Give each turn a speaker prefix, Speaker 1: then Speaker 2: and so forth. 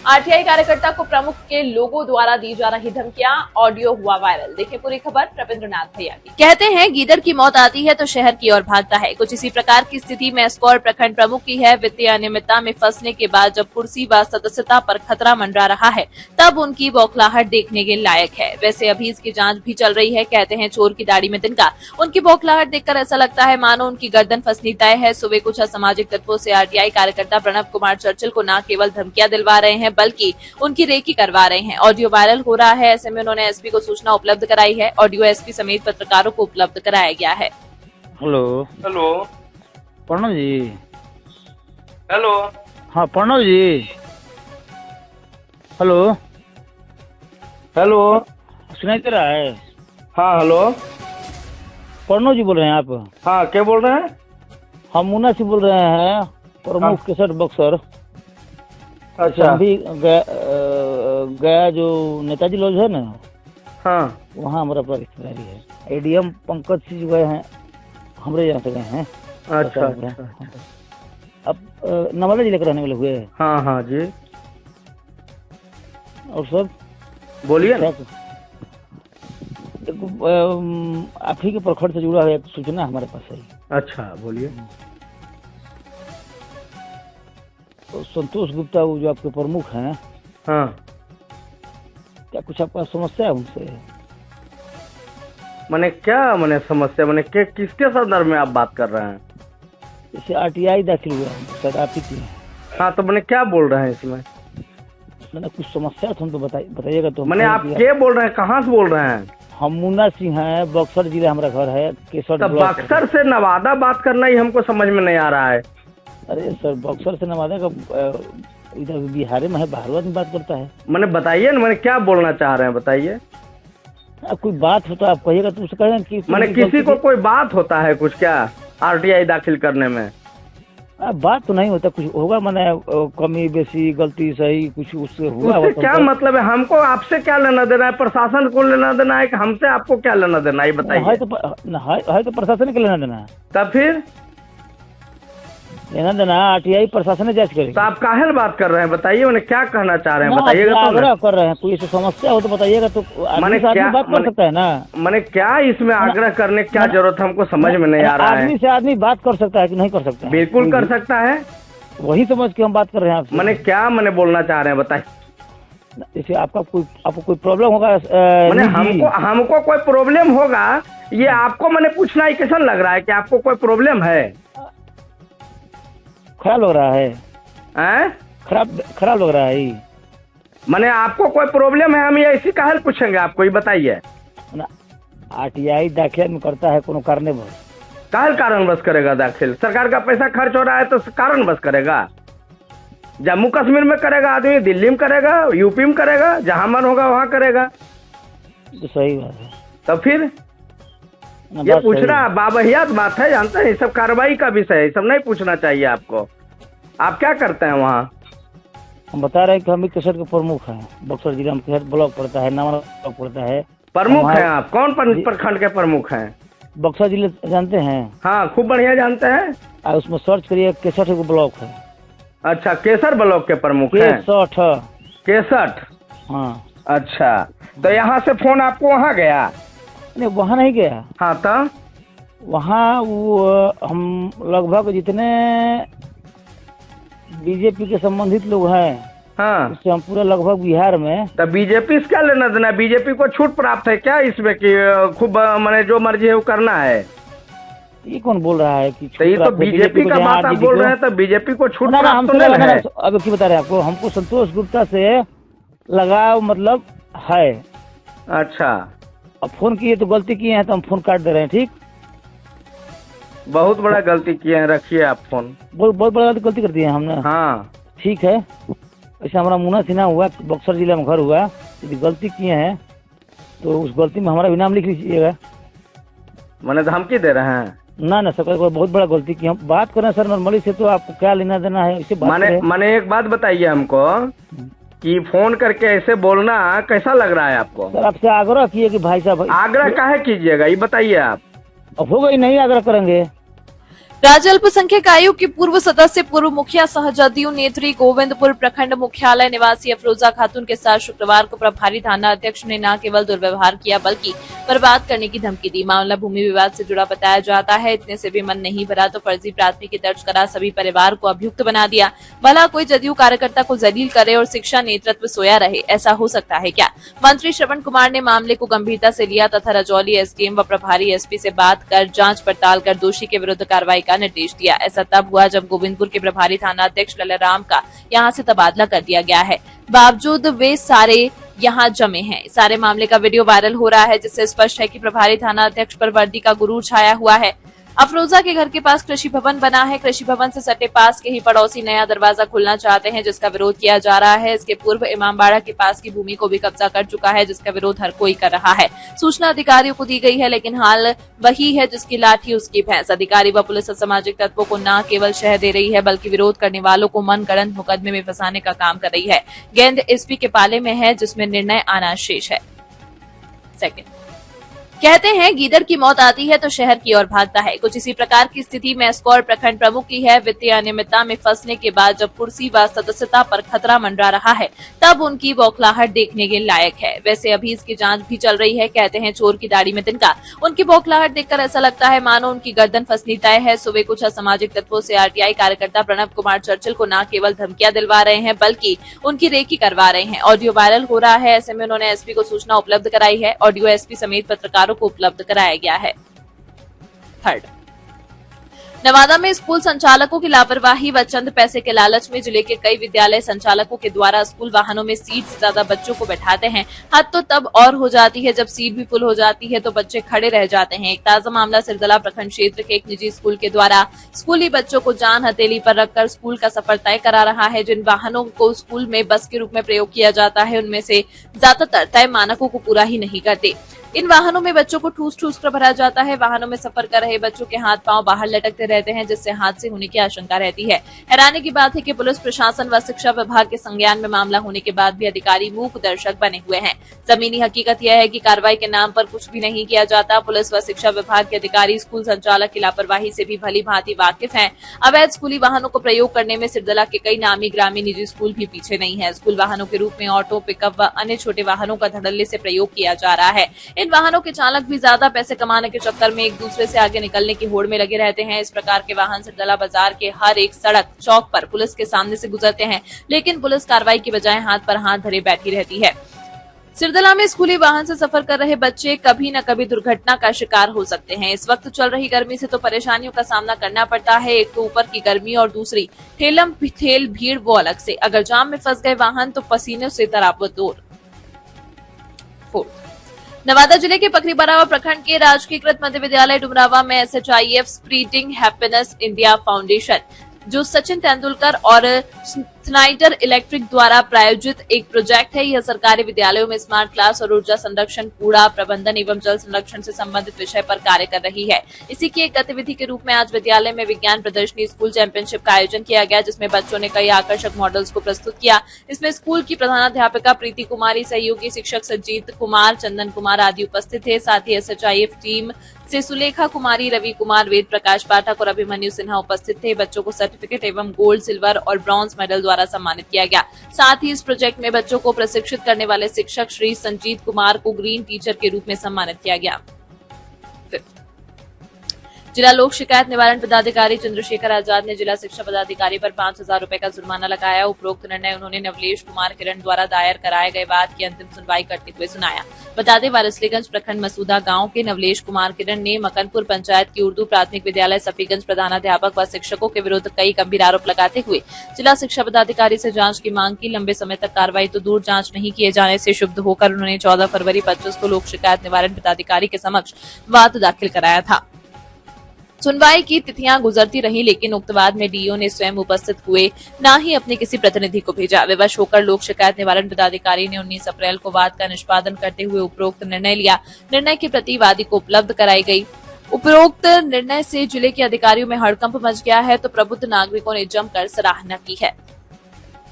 Speaker 1: RTI कार्यकर्ता को प्रमुख के लोगों द्वारा दी जा रही धमकियां, ऑडियो हुआ वायरल। देखिए पूरी खबर रविंद्रनाथ भैया की। कहते हैं गीदड़ की मौत आती है तो शहर की ओर भागता है। कुछ इसी प्रकार की स्थिति में एस्कॉर प्रखंड प्रमुख की है। वित्तीय अनियमितता में फंसने के बाद जब कुर्सी व सदस्यता पर खतरा मंडरा रहा है तब उनकी बौखलाहट देखने के लायक है। वैसे अभी इसकी जाँच भी चल रही है। कहते हैं चोर की दाढ़ी में तिनका। उनकी बौखलाहट देखकर ऐसा लगता है मानो उनकी गर्दन फंसनी तय है। सुबह कुछ असामाजिक तत्वों से आरटीआई कार्यकर्ता प्रणव कुमार चर्चिल को न केवल धमकियां दिलवा रहे हैं बल्कि उनकी रेकी करवा रहे हैं। ऑडियो वायरल हो रहा है। ऐसे में उन्होंने एसपी को सूचना उपलब्ध कराई है। ऑडियो एसपी समेत पत्रकारों को उपलब्ध कराया गया है।
Speaker 2: हेलो
Speaker 3: हेलो
Speaker 2: प्रणव जी।
Speaker 3: हेलो
Speaker 2: हाँ प्रणव जी। हेलो
Speaker 3: हेलो
Speaker 2: सुनाई दे रहा है?
Speaker 3: हाँ हेलो
Speaker 2: प्रणव जी बोल रहे हैं आप?
Speaker 3: हाँ क्या बोल रहे हैं?
Speaker 2: हम मुन्ना से बोल रहे हैं, प्रमुख केसर बक्सर।
Speaker 3: अच्छा
Speaker 2: अभी गया जो नेताजी लॉज है ना,
Speaker 3: हाँ
Speaker 2: वहाँ हमारा रिश्तेदारी है। एडीएम पंकज सिंह गए हैं, हमारे यहाँ से गए हैं।
Speaker 3: अच्छा
Speaker 2: अब नवादा जिले के रहने वाले हुए।
Speaker 3: हाँ हाँ जी
Speaker 2: और सब
Speaker 3: बोलिए ना।
Speaker 2: आप ही के प्रखंड से जुड़ा है, एक सूचना हमारे पास है।
Speaker 3: अच्छा बोलिए।
Speaker 2: तो संतोष गुप्ता वो जो आपके प्रमुख हैं,
Speaker 3: हाँ
Speaker 2: क्या कुछ आपका समस्या है उनसे?
Speaker 3: मैंने क्या मैंने समस्या मैंने किसके संदर्भ में आप बात कर रहे हैं?
Speaker 2: जैसे आरटीआई दाखिल हुआ है, शायद आप ही की है।
Speaker 3: हाँ तो मैंने क्या बोल रहे हैं इसमें?
Speaker 2: मैंने कुछ समस्या था तो बताइएगा। तो
Speaker 3: मैंने आप क्या बोल रहे हैं, कहाँ से बोल रहे हैं?
Speaker 2: हम मुन्ना सिंह हैं, बक्सर जिला हमारा घर है, केसर
Speaker 3: तो
Speaker 2: ब्लॉक।
Speaker 3: बक्सर से नवादा बात करना ही हमको समझ में नहीं आ रहा है।
Speaker 2: अरे सर, बक्सर से नवादा का इधर बिहार में है, बाहर में बात करता है।
Speaker 3: मैंने बताइए ना, मैंने क्या बोलना चाह रहे हैं बताइए।
Speaker 2: कोई बात होता है आप कहिएगा तो उससे कहें कि
Speaker 3: मैंने किसी को कोई बात होता है कुछ क्या आरटीआई दाखिल करने में?
Speaker 2: बात तो नहीं होता, कुछ होगा मैंने कमी बेसी गलती सही कुछ उससे हुआ।
Speaker 3: उससे क्या मतलब है? हमको आपसे क्या लेना देना है? प्रशासन को लेना देना है कि हमसे आपको क्या लेना देना है बताइए।
Speaker 2: है तो प्रशासन के लेना देना है।
Speaker 3: तब फिर
Speaker 2: लेना देना आरटीआई प्रशासन ने जांच करेगी।
Speaker 3: तो आप काहे बात कर रहे हैं बताइए, मैंने क्या कहना चाह रहे हैं बताइएगा। तो
Speaker 2: आग्रह कर रहे हैं, कोई ऐसी समस्या हो तो बताइएगा। तो
Speaker 3: मैंने क्या
Speaker 2: बात कर सकता है ना।
Speaker 3: मैंने क्या इसमें आग्रह करने की क्या जरूरत हमको समझ में नहीं आ रहा है।
Speaker 2: आदमी से आदमी बात कर सकता है कि नहीं कर सकता?
Speaker 3: बिल्कुल कर सकता है,
Speaker 2: वही समझ के हम बात कर रहे हैं आपसे।
Speaker 3: मैंने बोलना चाह रहे हैं बताइए।
Speaker 2: जैसे आपको कोई प्रॉब्लम होगा,
Speaker 3: मैंने हमको कोई प्रॉब्लम होगा ये आपको मैंने पूछना ही कैसा लग रहा है कि आपको कोई प्रॉब्लम है?
Speaker 2: खराब लग रहा है? खराब लग रहा है।
Speaker 3: मैंने आपको कोई प्रॉब्लम है, हम ये इसी काहे पूछेंगे आपको, ये बताइए।
Speaker 2: आरटीआई दाखिल में करता है कोनो कारण बस।
Speaker 3: काहे कारण बस करेगा दाखिल? सरकार का पैसा खर्च हो रहा है तो कारण बस करेगा? जम्मू कश्मीर में करेगा आदमी, दिल्ली में करेगा, यूपी में करेगा, जहां मन होगा वहां करेगा।
Speaker 2: तो सही बात है।
Speaker 3: तो फिर ये पूछना बाबहियात बात है, जानते हैं? ये सब कार्रवाई का विषय है, सब नहीं पूछना चाहिए आपको। आप क्या करते हैं वहाँ?
Speaker 2: हम बता रहे हैं कि हम भी केसर के प्रमुख हैं। बक्सर जिला में केसर ब्लॉक पड़ता है, नामरा ब्लॉक पड़ता है।
Speaker 3: प्रमुख हैं आप? कौन प्रखंड के प्रमुख हैं?
Speaker 2: बक्सर जिले जानते हैं?
Speaker 3: हाँ खूब बढ़िया जानते हैं।
Speaker 2: उसमें सर्च करिए, केसर ब्लॉक है।
Speaker 3: अच्छा, केसर ब्लॉक के प्रमुख हैं?
Speaker 2: 63।
Speaker 3: हाँ अच्छा, तो यहाँ से फोन आपको वहाँ गया?
Speaker 2: नहीं, वहाँ नहीं गया।
Speaker 3: हाँ तो
Speaker 2: वहाँ वो हम लगभग जितने बीजेपी के संबंधित लोग हैं,
Speaker 3: हाँ
Speaker 2: उससे हम पूरा लगभग बिहार में।
Speaker 3: तो बीजेपी से क्या लेना देना? बीजेपी को छूट प्राप्त है क्या इसमें कि खूब मैंने जो मर्जी है वो करना है?
Speaker 2: ये कौन बोल रहा है कि
Speaker 3: तो ये तो बीजेपी का बात आप बोल रहे हैं, तो बीजेपी को छूट प्राप्त तो नहीं है।
Speaker 2: अब क्या बता रहे हैं आपको, हमको संतोष गुप्ता से लगाव मतलब है।
Speaker 3: अच्छा,
Speaker 2: अब फोन किए तो गलती किए हैं तो हम फोन काट दे रहे हैं। ठीक,
Speaker 3: बहुत बड़ा गलती किए हैं, रखिए आप फोन।
Speaker 2: बहुत बड़ा गलती कर दी है हमने।
Speaker 3: हाँ
Speaker 2: ठीक है, वैसे हमारा मुन्ना सिन्हा हुआ, बक्सर जिला में घर हुआ। यदि गलती किए हैं तो उस गलती में हमारा भी नाम लिख लीजिएगा।
Speaker 3: मैंने धमकी दे रहे हैं?
Speaker 2: ना सर, कोई बहुत बड़ा गलती की। हम बात कर रहे हैं सर नॉर्मली से, तो आपको क्या लेना देना है इसे बात करें।
Speaker 3: मैंने एक बात बताइए हमको कि फोन करके ऐसे बोलना कैसा लग रहा है आपको?
Speaker 2: सर आपसे आग्रह किए कि भाई साहब।
Speaker 3: आग्रह काहे कीजिएगा ये बताइए आप?
Speaker 2: अब होगा ही नहीं, आग्रह करेंगे।
Speaker 1: राज्य अल्पसंख्यक आयोग के पूर्व सदस्य पूर्व मुखिया सह जदयू नेत्री गोविंदपुर प्रखंड मुख्यालय निवासी अफरोजा खातून के साथ शुक्रवार को प्रभारी थाना अध्यक्ष ने न केवल दुर्व्यवहार किया बल्कि बर्बाद करने की धमकी दी। मामला भूमि विवाद से जुड़ा बताया जाता है। इतने से भी मन नहीं भरा तो फर्जी प्राथमिकी दर्ज करा सभी परिवार को अभियुक्त बना दिया। भला कोई जदयू कार्यकर्ता को जलील करे और शिक्षा नेतृत्व सोया रहे, ऐसा हो सकता है क्या? मंत्री श्रवण कुमार ने मामले को गंभीरता से लिया तथा रजौली एसडीएम व प्रभारी एसपी से बात कर जांच पड़ताल कर दोषी के विरुद्ध कार्रवाई का निर्देश दिया। ऐसा तब हुआ जब गोविंदपुर के प्रभारी थाना अध्यक्ष ललराम का यहां से तबादला कर दिया गया है। बावजूद वे सारे यहां जमे हैं। सारे मामले का वीडियो वायरल हो रहा है जिससे स्पष्ट है कि प्रभारी थाना अध्यक्ष पर वर्दी का गुरूर छाया हुआ है। अफरोजा के घर के पास कृषि भवन बना है। कृषि भवन से सटे पास के ही पड़ोसी नया दरवाजा खोलना चाहते हैं जिसका विरोध किया जा रहा है। इसके पूर्व इमामबाड़ा के पास की भूमि को भी कब्जा कर चुका है जिसका विरोध हर कोई कर रहा है। सूचना अधिकारियों को दी गई है लेकिन हाल वही है जिसकी लाठी उसकी भैंस। अधिकारी व पुलिस असामाजिक तत्वों को न केवल शह दे रही है बल्कि विरोध करने वालों को मनगढ़ंत मुकदमे में फंसाने का काम कर रही है। गेंद एसपी के पाले में है जिसमें निर्णय आना शेष है। सेकंड, कहते हैं गीदड़ की मौत आती है तो शहर की ओर भागता है। कुछ इसी प्रकार की स्थिति में एस्कॉर प्रखंड प्रमुख की है। वित्तीय अनियमितता में फंसने के बाद जब कुर्सी व सदस्यता पर खतरा मंडरा रहा है तब उनकी बौखलाहट देखने के लायक है। वैसे अभी इसकी जांच भी चल रही है। कहते हैं चोर की दाढ़ी में तिनका। उनकी बौखलाहट देखकर ऐसा लगता है मानो उनकी गर्दन फंसनी तय है। सो वे कुछ असामाजिक तत्वों से आरटीआई कार्यकर्ता प्रणव कुमार चर्चिल को न केवल धमकियां दिलवा रहे हैं बल्कि उनकी रेकी करवा रहे हैं। ऑडियो वायरल हो रहा है। ऐसे में उन्होंने एसपी को सूचना उपलब्ध कराई है। ऑडियो एसपी समेत पत्रकारों को उपलब्ध कराया गया है। थर्ड, नवादा में स्कूल संचालकों की लापरवाही व चंद पैसे के लालच में जिले के कई विद्यालय संचालकों के द्वारा स्कूल वाहनों में सीट से ज्यादा बच्चों को बैठाते हैं। हद तो तब और हो जाती है जब सीट भी फुल हो जाती है तो बच्चे खड़े रह जाते हैं। एक ताजा मामला सिरदला प्रखंड क्षेत्र के एक निजी स्कूल के द्वारा स्कूली बच्चों को जान हथेली पर रखकर स्कूल का सफर तय करा रहा है। जिन वाहनों को स्कूल में बस के रूप में प्रयोग किया जाता है उनमें से ज्यादातर तय मानकों को पूरा ही नहीं करते। इन वाहनों में बच्चों को ठूस ठूस कर भरा जाता है। वाहनों में सफर कर रहे बच्चों के हाथ पांव बाहर लटकते रहते हैं जिससे हादसे होने की आशंका रहती है। हैरानी की बात है कि पुलिस प्रशासन व शिक्षा विभाग के संज्ञान में मामला होने के बाद भी अधिकारी मूक दर्शक बने हुए हैं। जमीनी हकीकत यह है कि कार्रवाई के नाम पर कुछ भी नहीं किया जाता। पुलिस व शिक्षा विभाग के अधिकारी स्कूल संचालक की लापरवाही से भी भली भांति वाकिफ हैं। अवैध स्कूली वाहनों को प्रयोग करने में सिरदला के कई नामी ग्रामीण निजी स्कूल भी पीछे नहीं है। स्कूल वाहनों के रूप में ऑटो, पिकअप व अन्य छोटे वाहनों का धड़ल्ले से प्रयोग किया जा रहा है। इन वाहनों के चालक भी ज्यादा पैसे कमाने के चक्कर में एक दूसरे से आगे निकलने की होड़ में लगे रहते हैं। इस प्रकार के वाहन सिरदला बाजार के हर एक सड़क चौक पर पुलिस के सामने से गुजरते हैं लेकिन पुलिस कार्रवाई की बजाय हाथ पर हाथ धरे बैठी रहती है। सिरदला में स्कूली वाहन से सफर कर रहे बच्चे कभी न कभी दुर्घटना का शिकार हो सकते हैं। इस वक्त चल रही गर्मी से तो परेशानियों का सामना करना पड़ता है। एक तो ऊपर की गर्मी और दूसरी ठेलम ठेल भीड़ वो अलग से। अगर जाम में फंस गए वाहन तो पसीने से तराबतोर। नवादा जिले के पकरीबरावा प्रखंड के राजकीयकृत मध्य विद्यालय डुमरावा में SHIF स्प्रीडिंग हैप्पीनेस इंडिया फाउंडेशन जो सचिन तेंदुलकर और स्नाइडर इलेक्ट्रिक द्वारा प्रायोजित एक प्रोजेक्ट है। यह सरकारी विद्यालयों में स्मार्ट क्लास और ऊर्जा संरक्षण, कूड़ा प्रबंधन एवं जल संरक्षण से संबंधित विषय पर कार्य कर रही है। इसी की एक गतिविधि के रूप में आज विद्यालय में विज्ञान प्रदर्शनी स्कूल चैंपियनशिप का आयोजन किया गया जिसमें बच्चों ने कई आकर्षक मॉडल्स को प्रस्तुत किया। इसमें स्कूल की प्रधानाध्यापिका प्रीति कुमारी, सहयोगी शिक्षक सजीत कुमार, चंदन कुमार आदि उपस्थित थे। साथ ही SHIF टीम से सुलेखा कुमारी, रवि कुमार, वेद प्रकाश पाठक और अभिमन्यु सिन्हा उपस्थित थे। बच्चों को सर्टिफिकेट एवं गोल्ड, सिल्वर और ब्रॉन्ज मेडल द्वारा सम्मानित किया गया। साथ ही इस प्रोजेक्ट में बच्चों को प्रशिक्षित करने वाले शिक्षक श्री संजीत कुमार को ग्रीन टीचर के रूप में सम्मानित किया गया। जिला लोक शिकायत निवारण पदाधिकारी चंद्रशेखर आजाद ने जिला शिक्षा पदाधिकारी पर 5,000 रूपये का जुर्माना लगाया। उपरोक्त निर्णय उन्होंने नवलेश कुमार किरण द्वारा दायर कराए गए वाद की अंतिम सुनवाई करते हुए सुनाया। बता दें वारिसलीगंज प्रखंड मसूदा गांव के नवलेश कुमार किरण ने मकनपुर पंचायत की उर्दू प्राथमिक विद्यालय सफीगंज प्रधानाध्यापक व शिक्षकों के विरुद्ध कई गंभीर आरोप लगाते हुए जिला शिक्षा पदाधिकारी से जांच की मांग की। लंबे समय तक कार्रवाई तो दूर, जांच नहीं किए जाने से क्षुब्ध होकर उन्होंने 14 फरवरी 25 को लोक शिकायत निवारण पदाधिकारी के समक्ष वाद दाखिल कराया था। सुनवाई की तिथियां गुजरती रही लेकिन उक्त वाद में डीओ ने स्वयं उपस्थित हुए, न ही अपने किसी प्रतिनिधि को भेजा। विवश होकर लोक शिकायत निवारण पदाधिकारी ने 19 अप्रैल को वाद का निष्पादन करते हुए उपरोक्त निर्णय लिया। निर्णय की प्रति वादी को उपलब्ध कराई गई। उपरोक्त निर्णय से जिले के अधिकारियों में हड़कंप मच गया है तो प्रबुद्ध नागरिकों ने जमकर सराहना की है।